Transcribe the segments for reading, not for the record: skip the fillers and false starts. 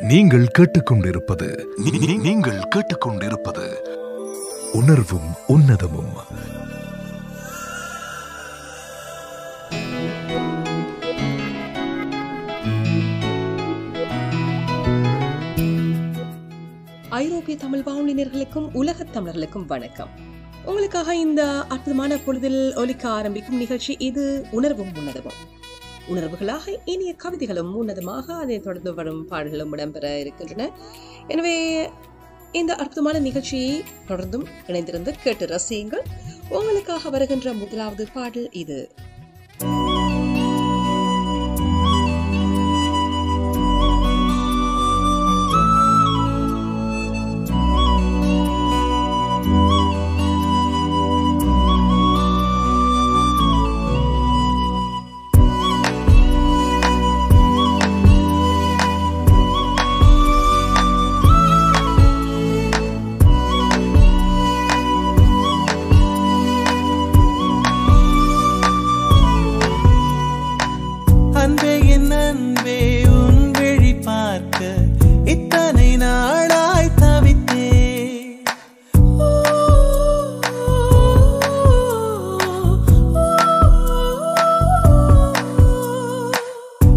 நீங்கள் கேட்டுக்கொண்டிருப்பது உணர்வும் உன்னதமும். ஐரோப்பிய தமிழ் வானொலியினர்களுக்கும் உலகத் தமிழர்களுக்கும் வணக்கம். உங்களுக்காக இந்த அற்புதமான பொழுதில் ஒலிக்க ஆரம்பிக்கும் நிகழ்ச்சி இது உணர்வும் உன்னதமும். உணர்வுகளாக இனிய கவிதைகளும் உன்னதமாக அதை தொடர்ந்து வரும் பாடல்களும் இடம்பெற இருக்கின்றன. எனவே இந்த அற்புதமான நிகழ்ச்சியை தொடர்ந்தும் இணைந்திருந்து கேட்டு ரசியுங்கள். உங்களுக்காக வருகின்ற முதலாவது பாடல் இது.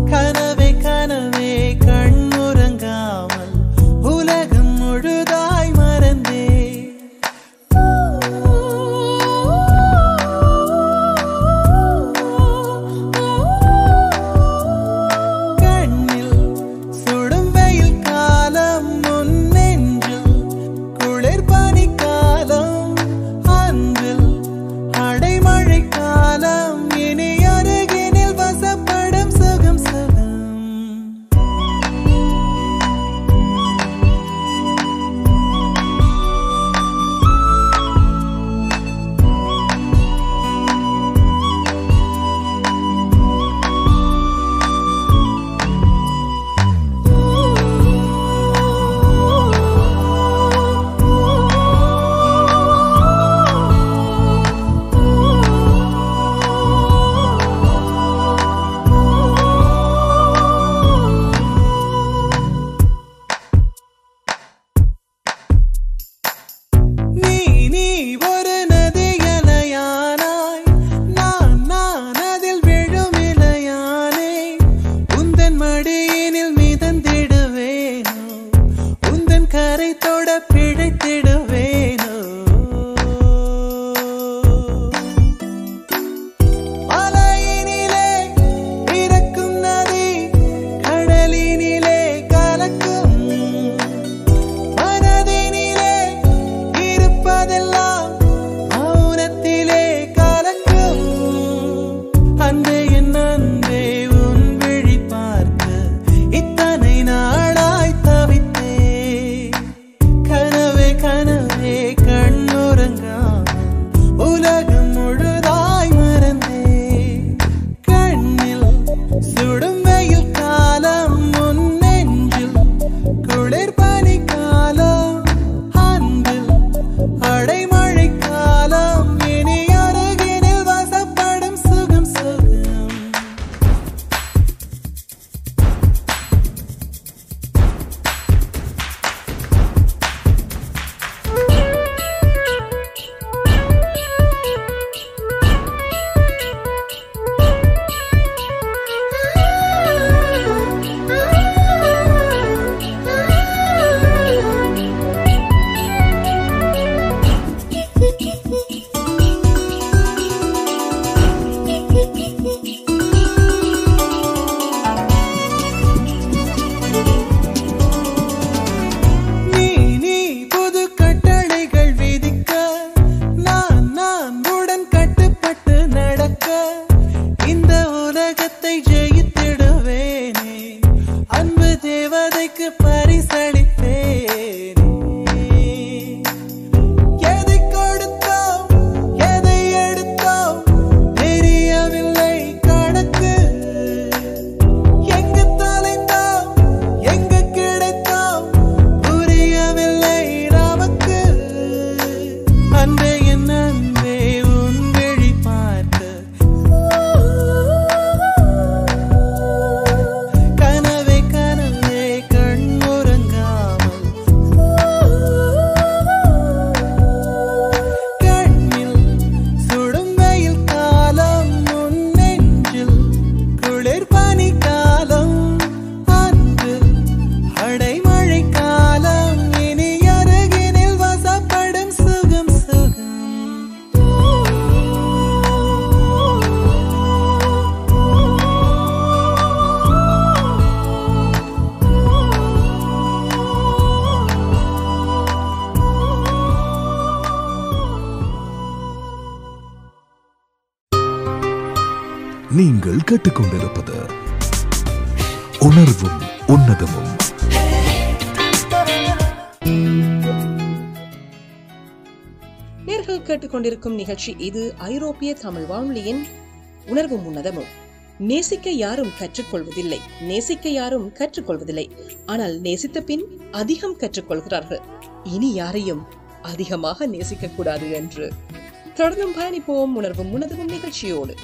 கனவே கனவே கண்மூடி நீங்கள் கேட்டுக்கொண்டிருப்பது உணர்வும் உன்னதமும். நேர்கள் கேட்டுக்கொண்டிருக்கும் நிகழ்ச்சி இது ஐரோப்பிய தமிழ் வானொலியின் உணர்வும் உன்னதமும். நேசிக்க யாரும் கற்றுக்கொள்வதில்லை, நேசிக்க யாரும் கற்றுக்கொள்வதில்லை. ஆனால் நேசித்த பின் அதிகம் கற்றுக்கொள்கிறார்கள். இனி யாரையும் அதிகமாக நேசிக்க கூடாது என்று தொடர்ந்தும் பயணிப்போம் உணர்வும் உன்னதமும் நிகழ்ச்சியோடு.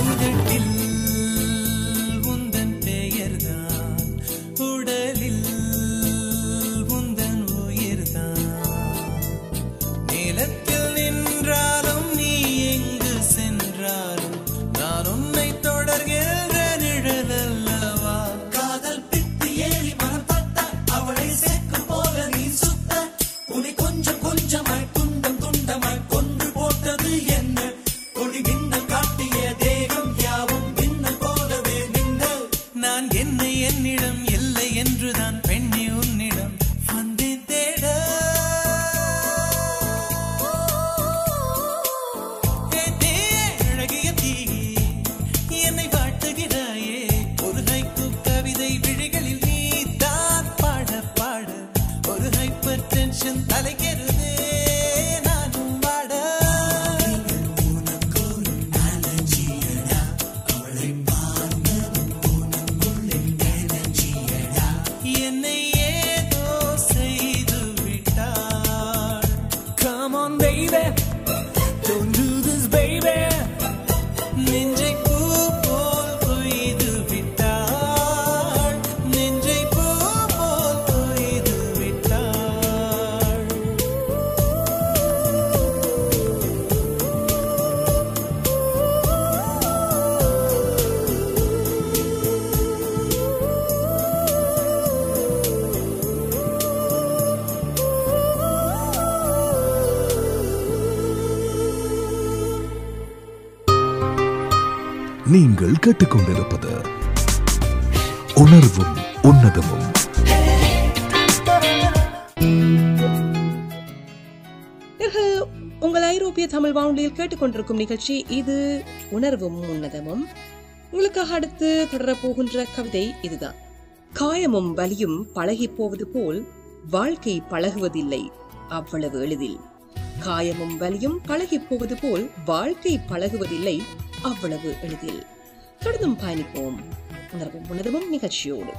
உதட்டில் நீங்கள் கேட்டுக்கொண்டிருப்பது உணர்வும் உன்னதமும். உங்கள் ஐரோப்பிய தமிழ் வானொலியில் கேட்டுக்கொண்டிருக்கும் நிகழ்ச்சி இது உணர்வும் உன்னதமும். உங்களுக்காக அடுத்து தொடரப்போகின்ற கவிதை இதுதான். காயமும் வலியும் பழகி போவது போல் வாழ்க்கை பழகுவதில்லை அவ்வளவு எளிதில். காயமும் வலியும் பழகி போவது போல் வாழ்க்கை பழகுவதில்லை அவ்வளவு எளிதில். தொடர்ந்தும் பயணிப்போம் உணர்வும் உன்னதமும் நிகழ்ச்சியோடு.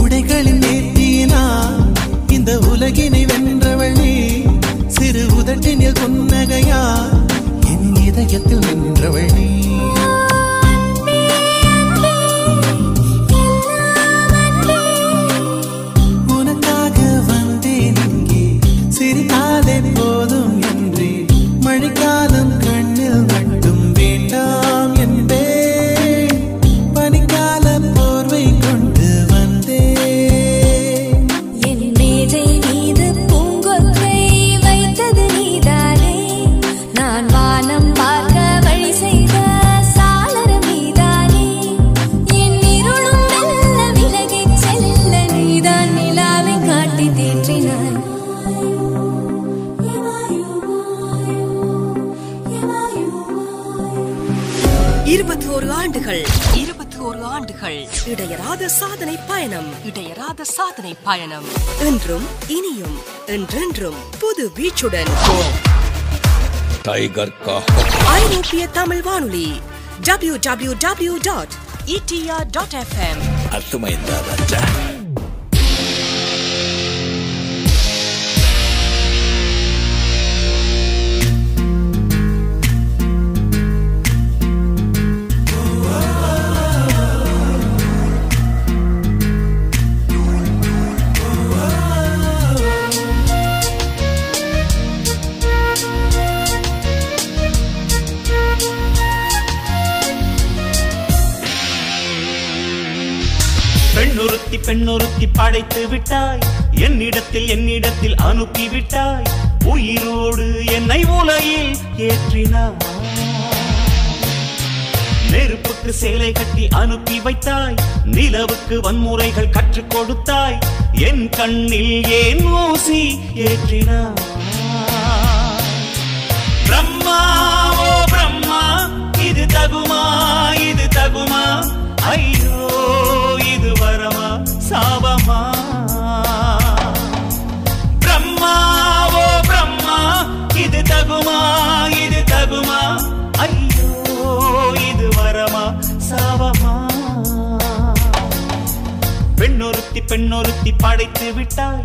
உடைகளின் நேர்த்தியினால் இந்த உலகினை வென்றவள் நீ, சிறு உதட்டினில் புன்னகையா என் இதயத்தில் நின்றவள் நீ. உனக்காக வந்தேன் இங்கே, சிரித்தாலே போதும் என்றே, மழைக்காலம் கண்ணில் மட்டும் வேண்டாம் என்பேன், பனிக்கால போர்வை கொண்டு வந்தேன். என் மேஜை மீது பூங்கொற்றை வைத்தது நீதானே, நான் வானம் பார்க்க வழி செய்த சாளரம் நீதானே, என் இருளும் மெல்ல விலகிச் செல்ல நீதான் நிலாவை காட்டி தேற்றினாய். 21 ஆண்டுகள், 21 ஆண்டுகள் இடையறாத சாதனை பயணம், என்றும் இனியும் என்றென்றும் புது வீச்சுடன் டைகர் கா ஐரோப்பிய தமிழ் வானொலி www.etr.fm. அர்த்தமைந்தா ராஜா. பெண்ணொருத்தி படைத்து விட்டாய், என்னிடத்தில் அனுப்பி விட்டாய், உயிரோடு என்னை உலகில் ஏற்றினாய். நெருப்புக்கு சேலை கட்டி அனுப்பி வைத்தாய், நிலவுக்கு வன்முறைகள் கற்றுக் கொடுத்தாய், என் கண்ணில் ஏன் ஊசி ஏற்றினாய். பிரம்மா ஓ பிரம்மா, இது தகுமா ஐயோ இது வரமா சாபமா. பிரம்மா ஓ பிரம்மா, இது தகுமா ஐயோ இது வரமா சாபமா. பெண்ணொருத்தி படைத்து விட்டாய்,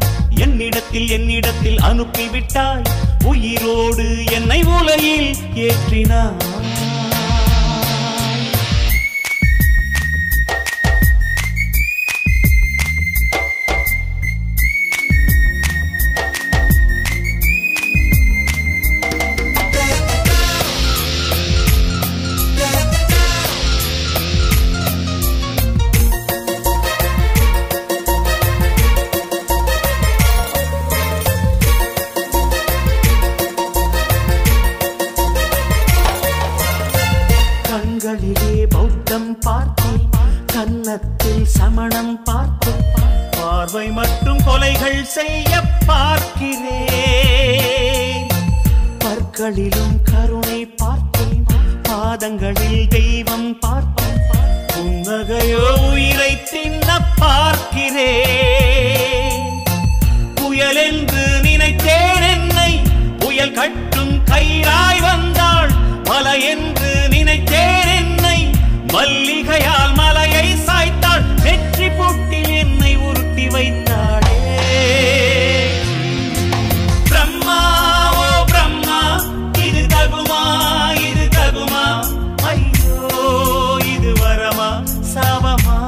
என்னிடத்தில் அனுப்பி விட்டாய், உயிரோடு என்னை உலகில் ஏற்றினாய். கண்களிலே பௌத்தம் பார்த்தேன், கன்னத்தில் சமணம் பார்த்தேன், பார்வை மற்றும் கொலைகள் செய்ய பார்க்கிறேன். பற்களிலும் கருணை பார்த்தேன், பாதங்களில் தெய்வம் பார்த்தேன், புன்னகையோ உயிரை தின்ன பார்க்கிறேன். புயல் என்று நினைத்தேன் என்னை, புயல் கட்டும் கயிறாய் வந்தாள், மலை என்று நினைத்தேன் என்னை, மல்லிகையால் மலையை சாய்த்தாள், வெற்றி பொட்டில் என்னை உருட்டி வைத்தாளே. பிரம்மா ஓ பிரம்மா, இது தகுமா ஐயோ இது வரமா சாபமா.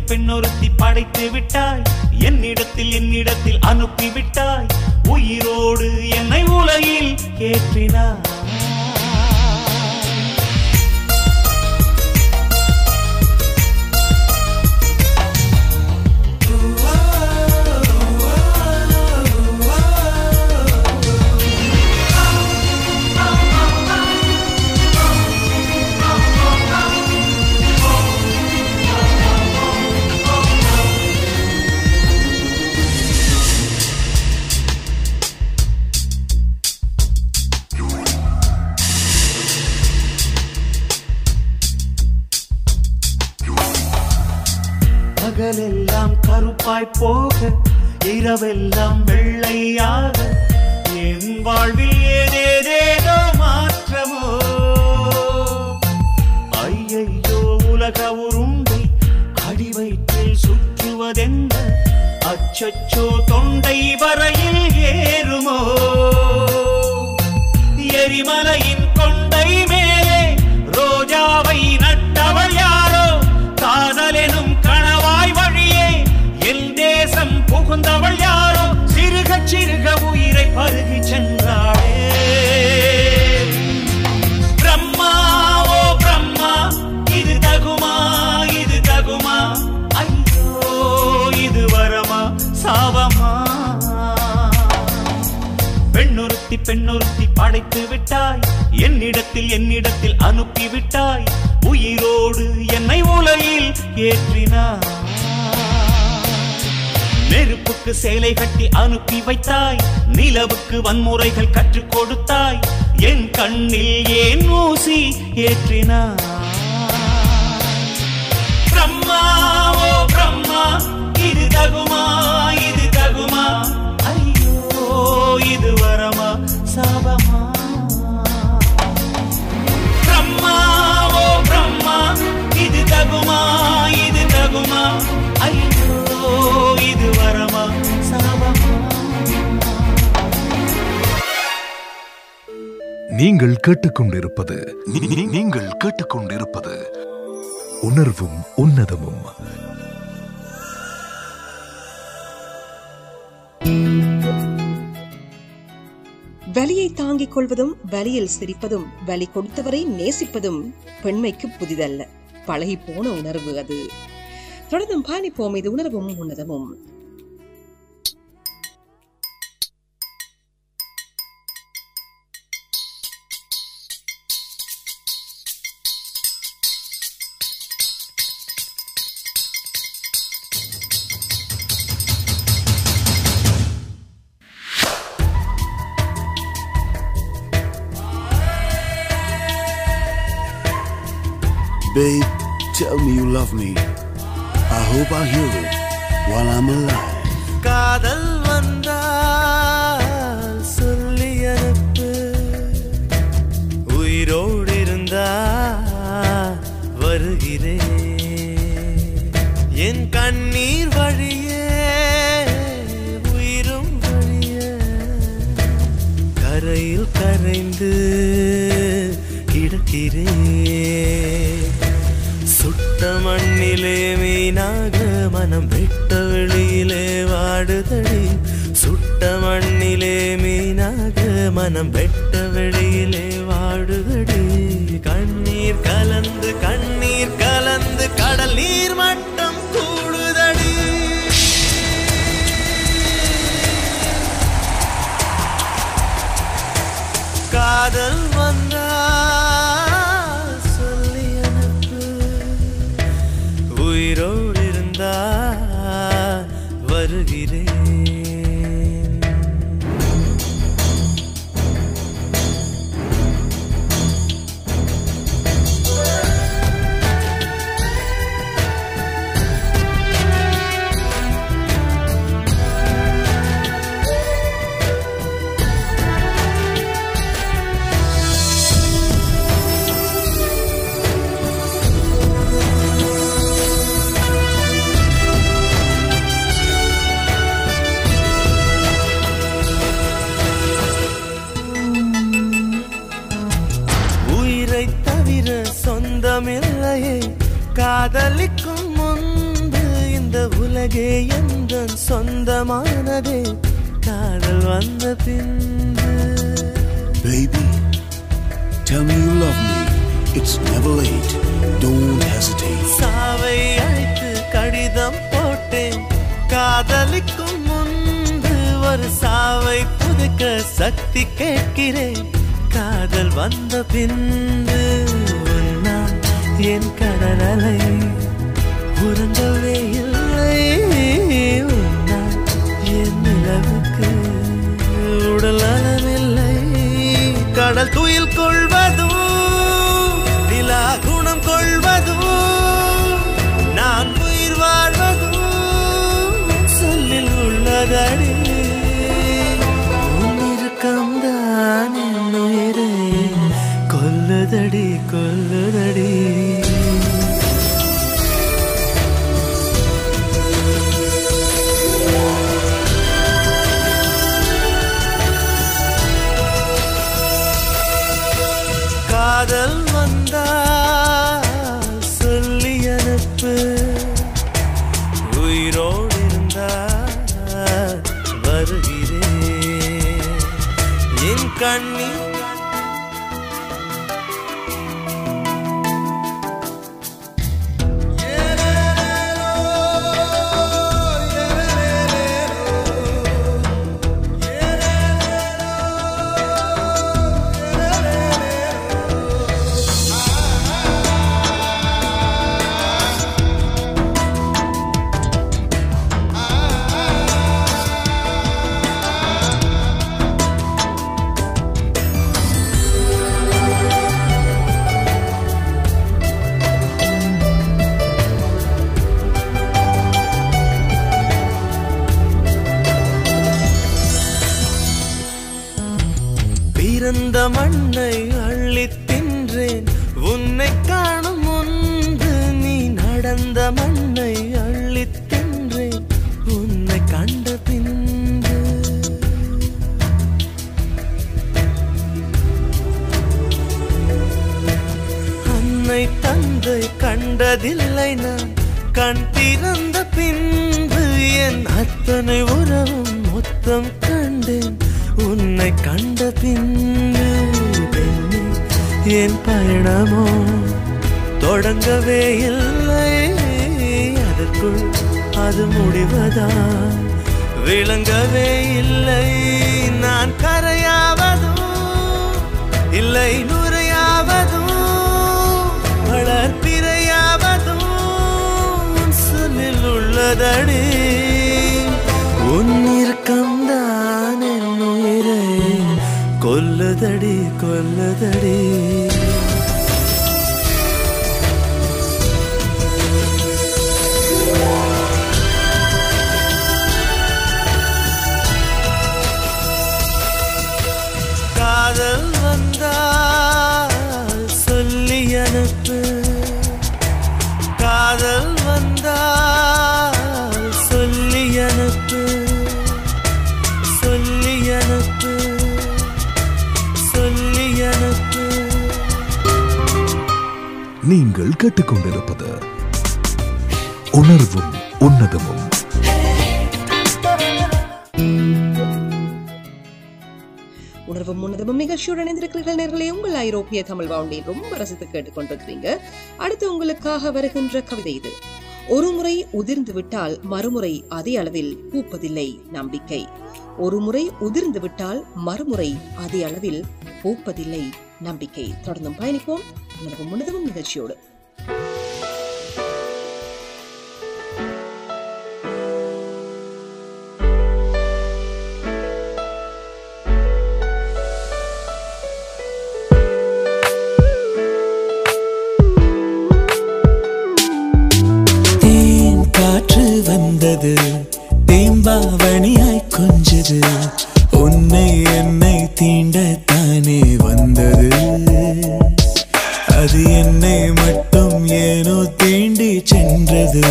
பெண்ணொருத்தி படைத்து விட்டாய், என்னிடத்தில் அனுப்பி விட்டாய், உயிரோடு என்னை உலகில் ஏற்றினாய். பகலெல்லாம் கருப்பாய் போக, இரவெல்லாம் வெள்ளையாக, என் வாழ்வில் ஏதேதேதோ மாற்றமோ. ஐயையோ உலக உருண்டை அடி வயிற்றில் சுற்றுவதென்ன, அச்சச்சோ தொண்டை வரையில் ஏறுமோ எரிமலையின் கொண்டை மேலே ரோஜாவை நட்டவள் யாரோ காதலெனும் கணவாய் வழியே என் தேசம் புகுந்தவள் யாரோ சிறுக சிறுக உயிரை பருகி சென்றாளே பிரம்மா ஓ பிரம்மா இது தகுமா இது தகுமா ஐயோ இது வரமா சாவமா பெண்ணொருத்தி பெண்ணொருத்தி படைத்து விட்டாய் என்னிடத்தில் அனுப்பி விட்டாய் உயிரோடு என்னை உலகில் ஏற்றினாய் நெருப்புக்கு சேலை கட்டி அனுப்பி வைத்தாய் நிலவுக்கு வன்முறைகள் கற்றுக் கொடுத்தாய் என் கண்ணில் ஏன் ஊசி ஏற்றினாய் பிரம்மா ஓ பிரம்மா இது தகுமா இது தகுமா ஐயோ இது வரமா சாபமா பிரம்மா ஓ பிரம்மா இது தகுமா இது தகுமா ஐயோ இது வரமா சாபமா நீங்கள் கேட்டுக்கொண்டிருப்பது நீங்கள் கேட்டுக்கொண்டிருப்பது உணர்வும் உன்னதமும். வலியை தாங்கிக் கொள்வதும் வலியில் சிரிப்பதும் வலி கொடுத்தவரை நேசிப்பதும் பெண்மைக்கு புதிதல்ல, பழகி போன உணர்வு அது. தொடர்ந்தும் பயணிப்போம், இது உணர்வும் உன்னதமும். Babe, tell me you love me. I hope I hear it while I'm alive. காதல் வந்தால் சொல்லி அனுப்பு, உயிரோடு இருந்தா வருகிறேன். என் கண்ணீர் வழியே உயிரும் வழிய கரையில் கரைந்து கிடக்கிறேன். சுட்ட மண்ணிலே மீனாக மனம் வெட்ட வெளியிலே வாடுதடி. சுட்ட மண்ணிலே மீனாக மனம் வெட்ட வெளியிலே வாடுதடி. கண்ணீர் கலந்து கடல் நீர் மட்டம் கூடுதடி. காதல் வந்தா சொல்லி அனுப்பு, உயிரோடு இருந்தா வருகிறேன். சொந்தமில்லையே காதலிக்கும் முன்பு இந்த உலகே எந்தன் சொந்தமானதே காதல் வந்த பின்பு. Baby, tell me you love me. It's never late. Don't hesitate. சாவை அழைத்து கடிதம் போட்டேன், காதலிக்கும் முன்பு ஒரு சாவை புதுக்க சக்தி கேட்கிறேன். காதல் வந்த பின்பு நான் என் கடலை உறங்கவே இல்லை. நான் என் நிலவுக்கு உடல் அளவில்லை. கடல் துயில் கொள்வதும் நிலா குணம் கொள்வதும் நான் உயிர் வாழ்வதும் சொல்லில் உள்ளதடி. உன்னிருக்கம்தான் என் உயிரை கொல்லுதடி கொல்லுதடி. கண்ணி பிறந்த மண்ணை அள்ளித் தின்றேன் உன்னை காணும் முன்பு நீ நடந்த மண்ணை அள்ளித் தின்றேன் உன்னை கண்ட பின்பு அன்னை தந்தை கண்டதில்லை நான் கண் திறந்த பின்பு என் அத்தனை உறவும் மொத்தம் கண்டேன் உன்னை கண்ட பின்பு என் பயணமோ தொடங்கவே இல்லை அதற்குள் அது முடிவதா விளங்கவே இல்லை நான் கரையாவதும் இல்லை நுரையாவதும் வளர்ப்பிறையாவதும் சொல்லில் உள்ளதடி உன்னிருக்கம்தான் என் உயிரை கொல்லுதடி கொல்லுதடி காதல் வந்தால் சொல்லி அனுப்பு காதல் வந்தால் சொல்லி அனுப்பு சொல்லி அனுப்பு சொல்லி அனுப்பு நீங்கள் கேட்டுக்கொண்டிருப்பது உணர்வும் உன்னதமும். உணர்வும் உன்னதமும் நிகழ்ச்சியுடன் இணைந்திருக்கிறீர்கள் நேர்களே. உங்கள் ஐரோப்பிய தமிழ் வானொலி ரொம்ப ரசித்து கேட்டுக்கொண்டிருக்கிறீங்க. அடுத்து உங்களுக்காக வருகின்ற கவிதை இது. ஒருமுறை உதிர்ந்து விட்டால் மறுமுறை அதே அளவில் பூப்பதில்லை நம்பிக்கை. ஒருமுறை உதிர்ந்து விட்டால் மறுமுறை அதே அளவில் பூப்பதில்லை நம்பிக்கை. தொடர்ந்தும் பயணிப்போம் உணர்வும் உன்னதமும் நிகழ்ச்சியோடு. வந்தது தேம்பாவணியாய் கொஞ்சது உன்னை என்னை தீண்டத்தானே வந்தது அது என்னை மட்டும் ஏனோ தீண்டி சென்றது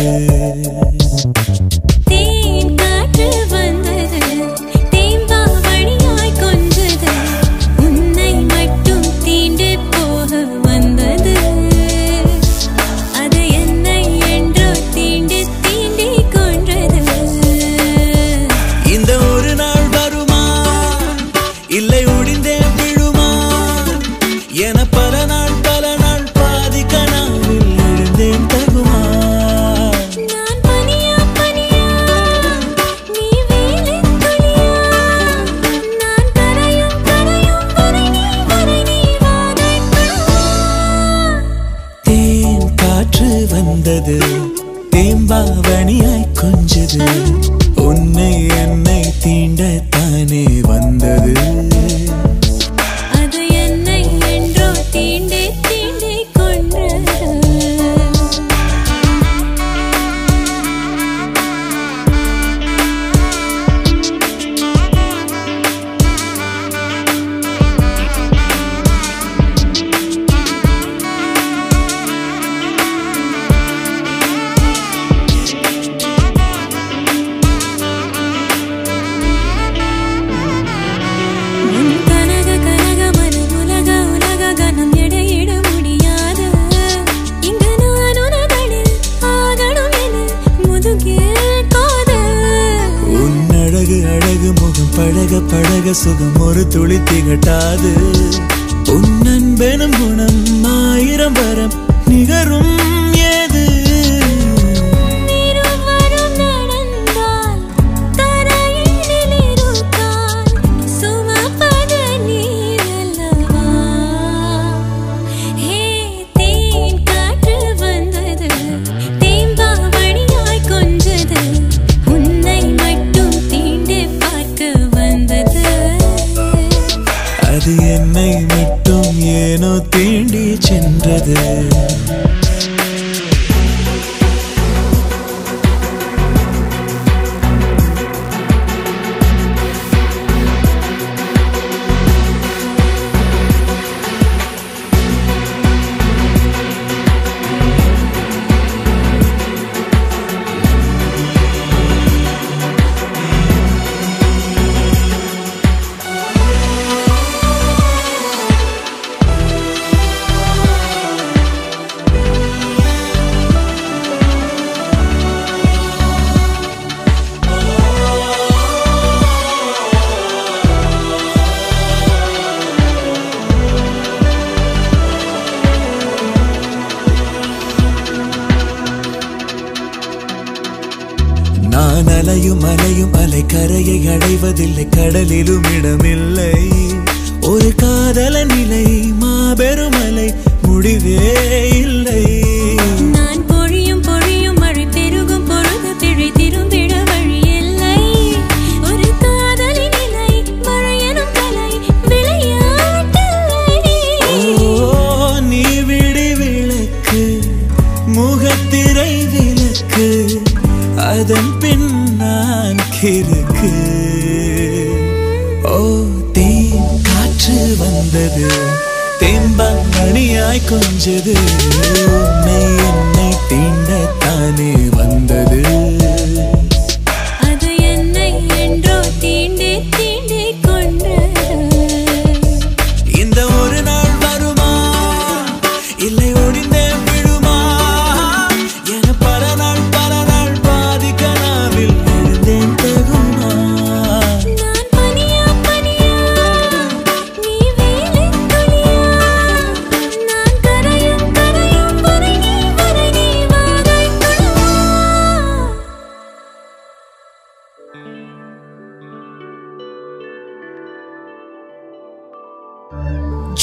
வந்தது தேம்பாவணியாய் கொஞ்சது உன்னை என்னை தீண்டத்தானே வந்தது அது என்னை என்றோ தீண்டி தீண்டி கொன்றது சுகம் ஒரு துளி திகட்டாது. உன் அன்பெனும் குணம் 1000 வரம் நிகரும் ஏது. அது என்னை மட்டும் ஏனோ தீண்டி சென்றது. நான் அலையும் அலையும் அலை கரையை அடைவதில்லை, கடலிலும் இடமில்லை. ஒரு காதல நிலை மாபெரும் அலை முடிவே இல்லை. நான் பொழியும் பொழியும் மழை பெருகும் பொழுது பிழை திரும்பிட வழி இல்லை. ஒரு காதலி நிலை மழையனும் கலை விளையாட்டில்லை. ஓ நீ விடி விளக்கு முகத்திரை விளக்கு, அதன் பின் நான் கிறுக்கு. ஓ தேன் காற்று வந்தது, தேம்பாங்கனியாய் கொஞ்சது. உன்னை என்னை தீண்டத்தானே வந்தது. அது என்னை என்றோ தீண்டி தீண்டி கொன்றது. இந்த ஒரு நாள் வருமா இல்லை ஒடிந்தே விழுமா என பல நாள் பாதி கனாவில் எழுந்தேன் தகுமா. நான் பனியா பனியா நீ வேலின் துளியா. நான் கரையும் கரையும் வரை நீ வாகை கொள்ளுவா.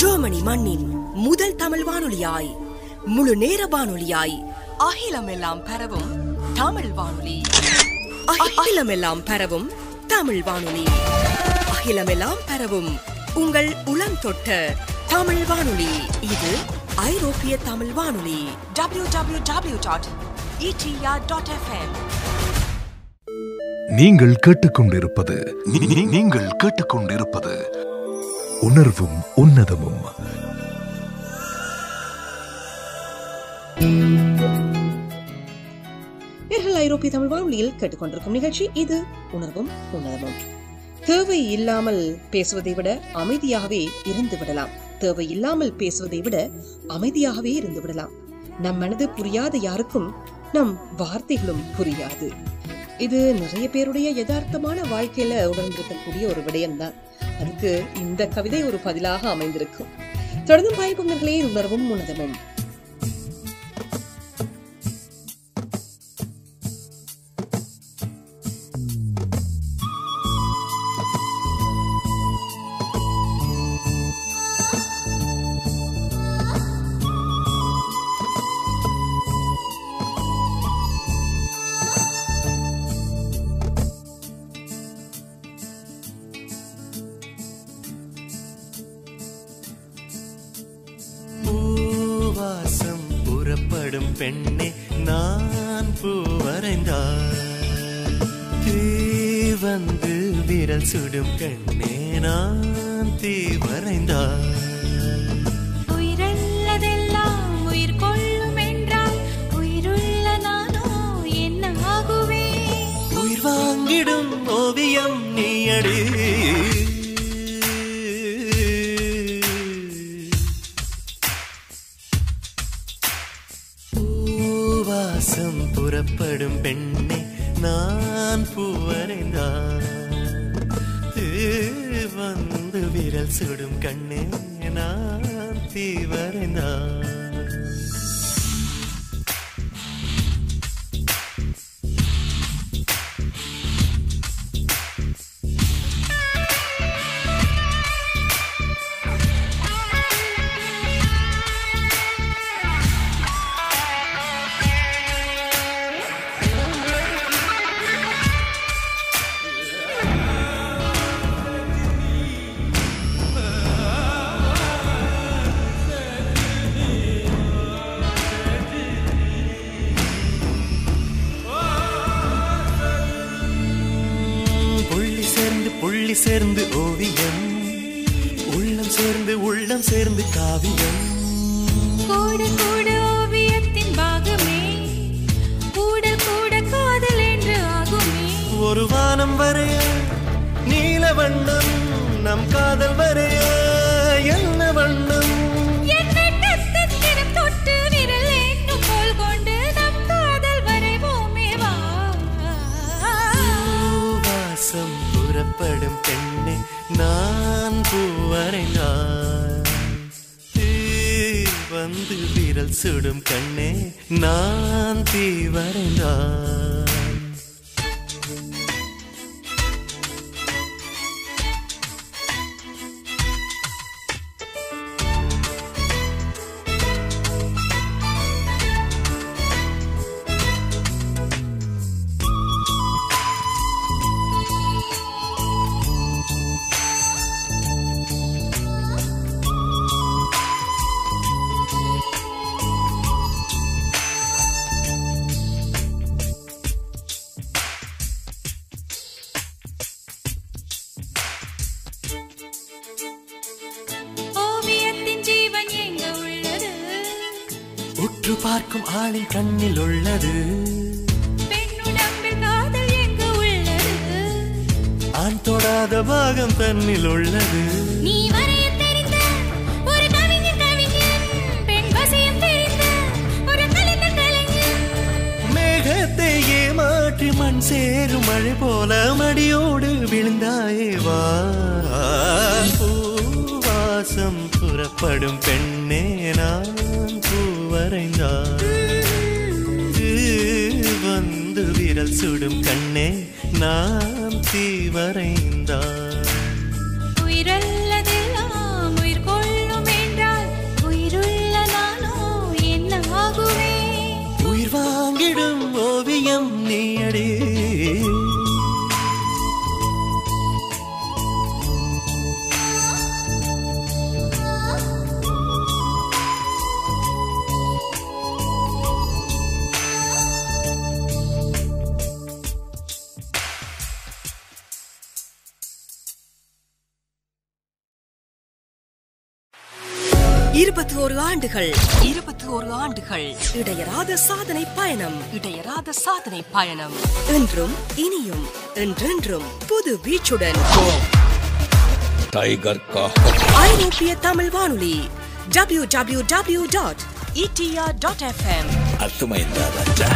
ஜெர்மனி மண்ணின் முதல் தமிழ் வானொலியாய், முழு நேர வானொலியாய், அகிலமெல்லாம் பரவும் தமிழ் வானொலி. அகிலமெல்லாம் பரவும் தமிழ் வானொலி. அகிலமெல்லாம் பரவும் உங்கள் உளம் தொட்ட தமிழ் வானொலி. இது ஐரோப்பிய தமிழ் வானொலி. www.etr.fm. நீங்கள் கேட்டுக்கொண்டிருப்பது நீங்கள் கேட்டுக்கொண்டிருப்பது உணர்வும் உன்னதமும். ஐரோப்பிய தமிழ் வானொலியில் கேட்டுக்கொண்டிருக்கும் நிகழ்ச்சி இது உணர்வும் உன்னதமும். தேவை இல்லாமல் பேசுவதை விட அமைதியாகவே இருந்து விடலாம். தேவை இல்லாமல் பேசுவதை விட அமைதியாகவே இருந்து விடலாம். நம் மனது புரியாத யாருக்கும் நம் வார்த்தைகளும் புரியாது. இது நிறைய பேருடைய யதார்த்தமான வாழ்க்கையில உணர்ந்திருக்கக்கூடிய ஒரு விடயம்தான். அதுக்கு இந்த கவிதை ஒரு பதிலாக அமைந்திருக்கும். தொடர்ந்து பாய்பவர்களே உணர்வும் உன்னதமும். பெண்ணே நான் பூ வரைந்தார், தீ வந்து விரல் சுடும் கண்ணே நான் தீ வரைந்தார். உயிரல்லதெல்லாம் உயிர் கொள்ளும் என்றால் உயிருள்ள நானோ என்ன ஆகுவே? உயிர் வாங்கிடும் ஓவியம் நீயடி, புறப்படும் பெண்ணே நான் பூ வரைந்தார், வந்து விரல் சுடும் கண்ணே நான் தீவரைந்தான். சேர்ந்து ஓவியம் உள்ளம் சேர்ந்து காவியம் கூட கூட ஓவியத்தின் பாகமே கூட கூட காதல் என்று ஆகுமே. ஒரு வானம் வரைய நீல வண்ணம் நம் காதல் வரைய என்ன வண்ணம் தொட்டு விரல் என்னும் போல் கொண்டு நம் காதல் வரைவோமே வா. வாசம் புறப்படும் பெண்ணே நான் பூவரைந்தான். வந்து விரல் சுடும் கண்ணே நான் தீவரைந்தான். உற்று பார்க்கும் ஆளின் கண்ணில் உள்ளது. பெண்ணுடம்பில் காதல் எங்கு உள்ளது. ஆண் தொடாத பாகம் தன்னில் உள்ளது. நீ வரைய தெரிந்த ஒரு கவிஞன் பெண் வசியம் தெரிந்த ஒரு கலைஞன். மேகத்தை ஏமாற்றி மண் சேரும் மழை போல மடியோடு விழுந்தாயே வா. பூவாசம் புறப்படும் பெண்ணே நான் பூவரைந்தான். வந்து விரல் சுடும் கண்ணே நான் தீவரைந்தான். உயிரல்லதெல்லாம் உயிர் கொள்ளும் என்றால் உயிருள்ள நானோ என்ன ஆகுவே. உயிர் வாங்கிடும் ஓவியம் நீயடி. இருபத்தி ஒரு ஆண்டுகள் இடையராத சாதனை பயணம் என்றும் இனியும் என்றென்றும் புது வீச்சுடன் ஐரோப்பிய தமிழ் வானொலி www.etr.fm. அர்த்தமைந்தா ராஜா.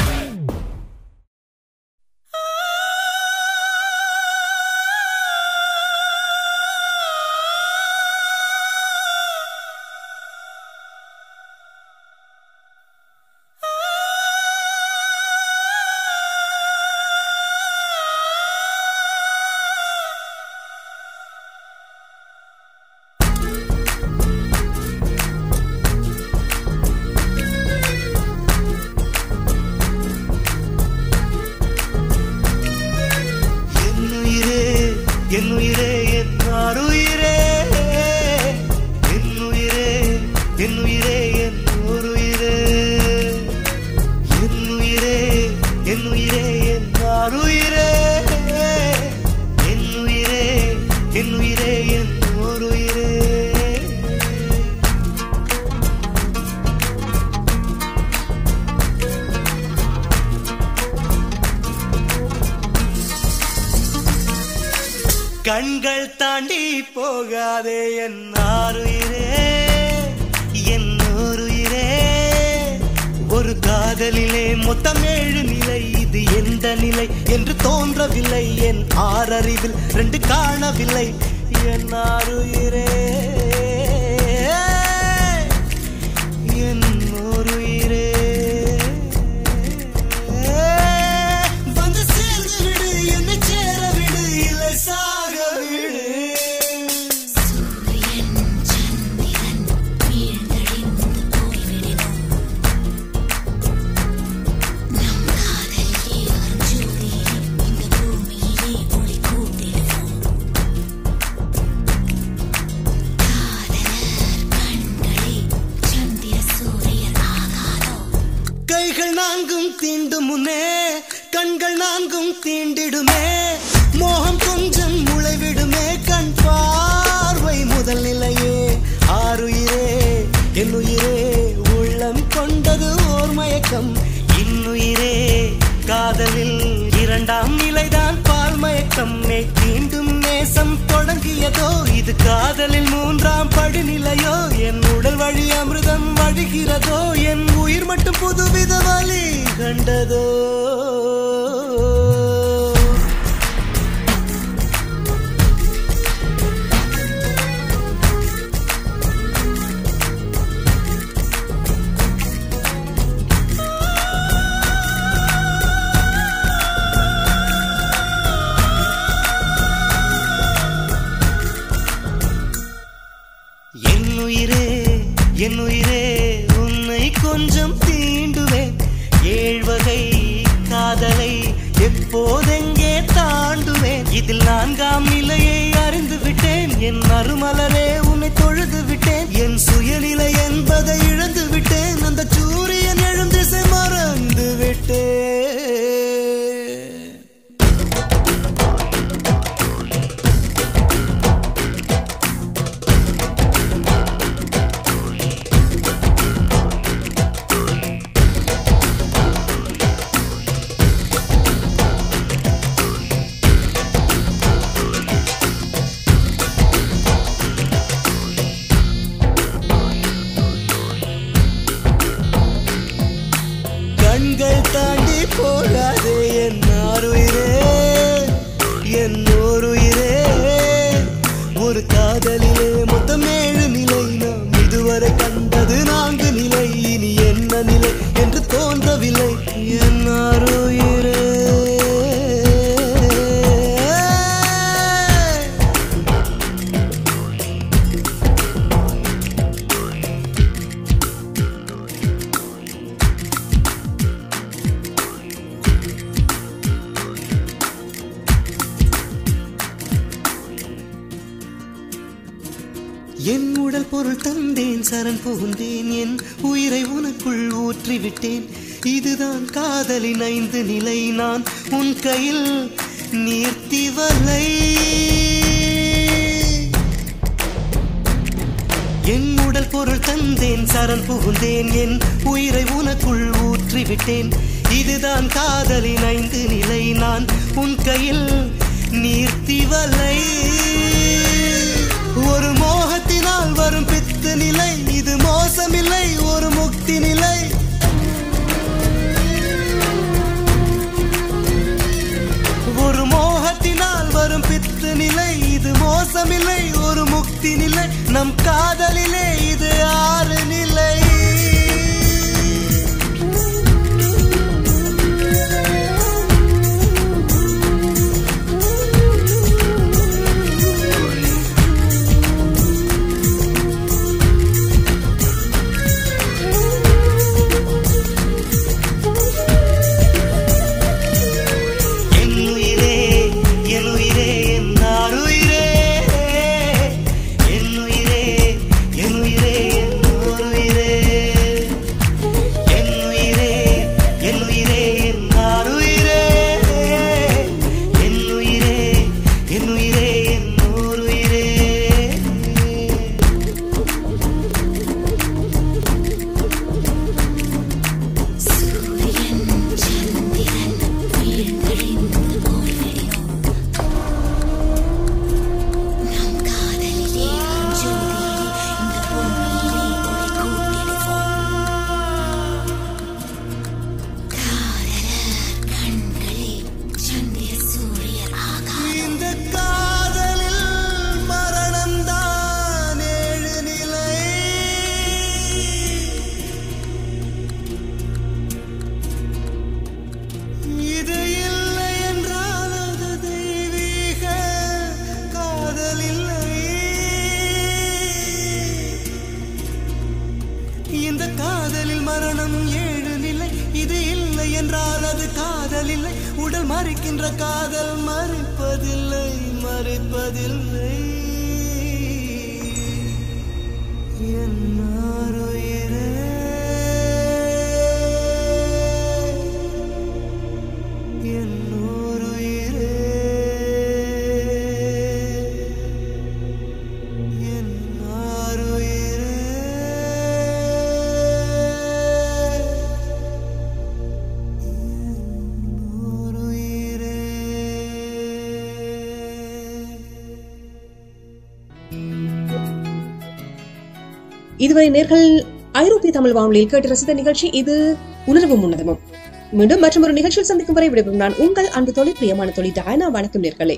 கண்கள் தாண்டி போகாதே என் ஆருயிரே என் ஓருயிரே. ஒரு காதலிலே மொத்தம் 7 நிலை. இது எந்த நிலை என்று தோன்றவில்லை. என் 6 அறிவில் 2 காணவில்லை. என்னாருயிரே என்னோருயிரே வந்து சேர்ந்து விடு என்னை சேர விடு இல்லை சாக விடு கைகள் நான்கும் தீண்டும் முன்னே கண்கள் நான்கும் தீண்டிடுமே மோகம் கொஞ்சம் முளைவிடுமே கண் பார்வை முதல் நிலையே ஆருயிரே என்னுயிரே உள்ளம் கொண்டது ஓர் மயக்கம் இன்னுயிரே காதலில் இரண்டாம் நிலைதான் பால் மயக்கம் தீண்டும் நேசம் தொடங்கியதோ இது காதலில் மூன்றாம் படிநிலையோ என் உடல் வழி அமிர்தம் வழிகிறதோ என் உயிர் மட்டும் புதுவித வழி கண்டதோ என்னுயிரே உன்னை கொஞ்சம் தீண்டுவேன் ஏழ்வகை காதலை எப்போதெங்கே தாண்டுவேன் இதில் நான்காம் நிலையை அறிந்து விட்டேன் என் மறுமலரே உன்னை தொழுது விட்டேன் என் சுயநிலை என்பதை இழந்து விட்டேன் அந்த சூரியன் எழும் திசை மறந்து விட்டேன் கண்கள் தாண்டி போகாதே என்னாருயிரே என்னோருயிரே ஒரு காதலிலே மொத்தம் 7 நிலை நாம் இதுவரை கண்டது 4 நிலை இனி என்ன நிலை என்று தோன்றவில்லை என்னாருயிரே என் உடல் பொருள் தந்தேன் சரண் புகுந்தேன் என் உயிரை உனக்குள் ஊற்றிவிட்டேன் இதுதான் காதலின் 5 நிலை நான் உன் கையில் நீர்த்தி வலை என் உடல் பொருள் தந்தேன் சரண் புகுந்தேன் என் உயிரை உனக்குள் ஊற்றிவிட்டேன் இதுதான் காதலின் 5 நிலை நான் உன் கையில் நீர்த்தி வலை ஒரு மோகத்தினால் வரும் பித்து நிலை இது மோசமில்லை ஒரு முக்தி நிலை ஒரு மோகத்தினால் வரும் பித்து நிலை இது மோசமில்லை ஒரு முக்தி நிலை நம் காதலிலே இது 6 நிலை இந்த காதலில் மர உடல் மறைக்கின்ற காதல் மறைப்பதில்லை மறைப்பதில்லை என்னாருயிரே என்னோருயிரே என்னாருயிரே இதுவரை நேர்கள் ஐரோப்பிய தமிழ் வானொலியில் கேட்டு ரசித்த நிகழ்ச்சி இது உணர்வும் உன்னதமும். மீண்டும் மற்றும் ஒரு நிகழ்ச்சியில் சந்திக்கும் வரை விடைபெறும் நான் உங்கள் அன்பு தோழி பிரியமான தோழி டயனா. வணக்கம் நேர்களே.